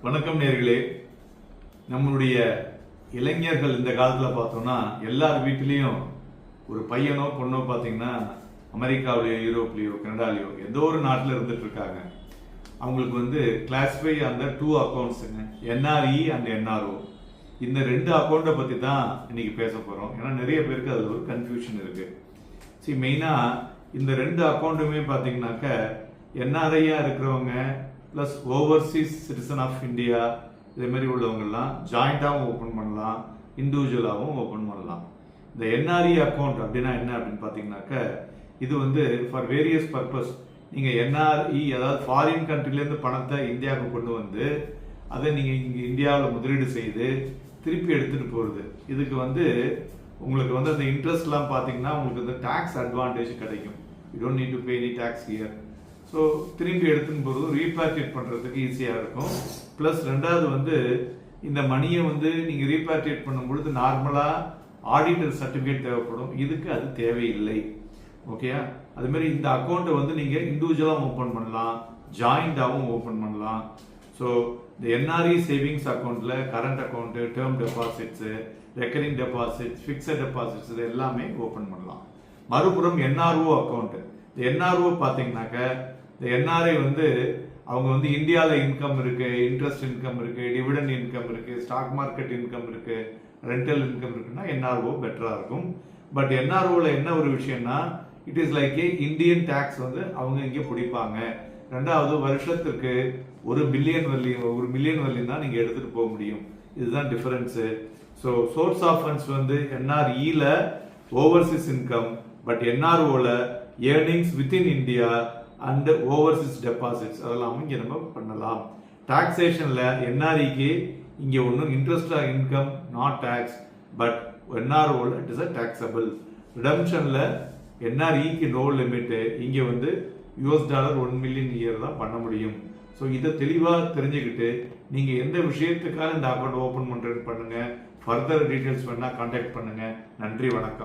வணக்கம் நேர்களே. நம்மளுடைய இளைஞர்கள் இந்த காலத்தில் பார்த்தோம்னா எல்லார் வீட்டிலையும் ஒரு பையனோ பொண்ணோ பார்த்தீங்கன்னா அமெரிக்காவிலேயோ யூரோப்லேயோ கனடாலேயோ ஏதோ ஒரு நாட்டில் இருந்துட்டு இருக்காங்க. அவங்களுக்கு கிளாஸிஃபை அந்த 2 அக்கௌண்ட்ஸுங்க, என்ஆர்இ அண்ட் என்ஆர்ஓ. இந்த 2 அக்கௌண்ட்டை பற்றி தான் இன்னைக்கு பேச போகிறோம். ஏன்னா நிறைய பேருக்கு அதில் ஒரு கன்ஃபியூஷன் இருக்கு. சரி, மெயினாக இந்த 2 அக்கௌண்ட்டுமே பார்த்தீங்கன்னாக்க என்ஆர்ஐயா இருக்கிறவங்க plus overseas citizen of India இதே மாதிரி உள்ளவங்கெல்லாம் ஜாயிண்டாகவும் ஓப்பன் பண்ணலாம், இண்டிவிஜுவலாகவும் ஓப்பன் பண்ணலாம். இந்த என்ஆர்இ அக்கௌண்ட் அப்படின்னா என்ன அப்படின்னு பார்த்தீங்கன்னாக்க இது ஃபார் வேரியஸ் பர்பஸ். நீங்கள் என்ஆர்இ அதாவது ஃபாரின் கண்ட்ரிலேருந்து பணத்தை இந்தியாவுக்கு கொண்டு வந்து அதை நீங்கள் இங்கே இந்தியாவில் முதலீடு செய்து திருப்பி எடுத்துகிட்டு போகிறது. இதுக்கு உங்களுக்கு அந்த இன்ட்ரெஸ்ட்லாம் பார்த்தீங்கன்னா உங்களுக்கு டேக்ஸ் அட்வான்டேஜ் கிடைக்கும். You don't need to pay any tax here. So திரும்பி எடுத்துன்னு போகிறதும் ரீபேட்ரியேட் பண்ணுறதுக்கு ஈஸியாக இருக்கும். ப்ளஸ் ரெண்டாவது இந்த மணியை நீங்கள் ரீபேட்ரியேட் பண்ணும்பொழுது நார்மலாக ஆடிட்டர் சர்டிஃபிகேட் தேவைப்படும். இதுக்கு அது தேவையில்லை. ஓகேயா? அதுமாரி இந்த அக்கௌண்ட்டை நீங்கள் இண்டிவிஜுவலாக ஓப்பன் பண்ணலாம், ஜாயிண்டாகவும் ஓப்பன் பண்ணலாம். ஸோ இந்த என்ஆர்இ சேவிங்ஸ் அக்கௌண்ட்டில் current account, term deposits, recurring deposits, fixed deposits இது எல்லாமே ஓப்பன் பண்ணலாம். மறுபுறம் என்ஆர்ஓ அக்கௌண்ட்டு. இந்த என்ஆர்ஓ பார்த்தீங்கன்னாக்க இந்த என்ஆர்ஐ அவங்க இந்தியாவில் இன்கம் இருக்கு, இன்ட்ரெஸ்ட் இன்கம் இருக்கு, டிவிடெண்ட் இன்கம் இருக்கு, ஸ்டாக் மார்க்கெட் இன்கம் இருக்கு, ரெண்டல் இன்கம் இருக்குன்னா என்ஆர்ஓ பெட்டரா இருக்கும். பட் என்ஆர்ஓல என்ன ஒரு விஷயம்னா it is like a Indian tax அவங்க இங்கே பிடிப்பாங்க. ரெண்டாவது வருஷத்துக்கு $1 பில்லியன் வரலையும் தான் நீங்க எடுத்துட்டு போக முடியும். இதுதான் difference. So source of funds என்ஆர்இல ஓவர்சீஸ் இன்கம், பட் என்ஆர்ஓல earnings within India and overseas deposits அதெல்லாம் இங்கே நம்ம பண்ணலாம். டாக்ஸேஷன்ல என்ஆர்இக்கு இங்கே ஒன்றும் interest income not taxed, but என்ஆர்ஓல இட் இஸ் அ டாக்ஸபிள். ரிடம்ஷன்ல என்ஆர்இக்கு நோ லிமிட். இங்கே $1 மில்லியன் இயர் தான் பண்ண முடியும். ஸோ இதை தெளிவாக தெரிஞ்சுக்கிட்டு நீங்கள் எந்த விஷயத்துக்காக இந்த அக்கௌண்ட் ஓப்பன் பண்ணுறேன்னு பண்ணுங்க. ஃபர்தர் டீட்டெயில்ஸ் வேணா கான்டாக்ட் பண்ணுங்க. நன்றி, வணக்கம்.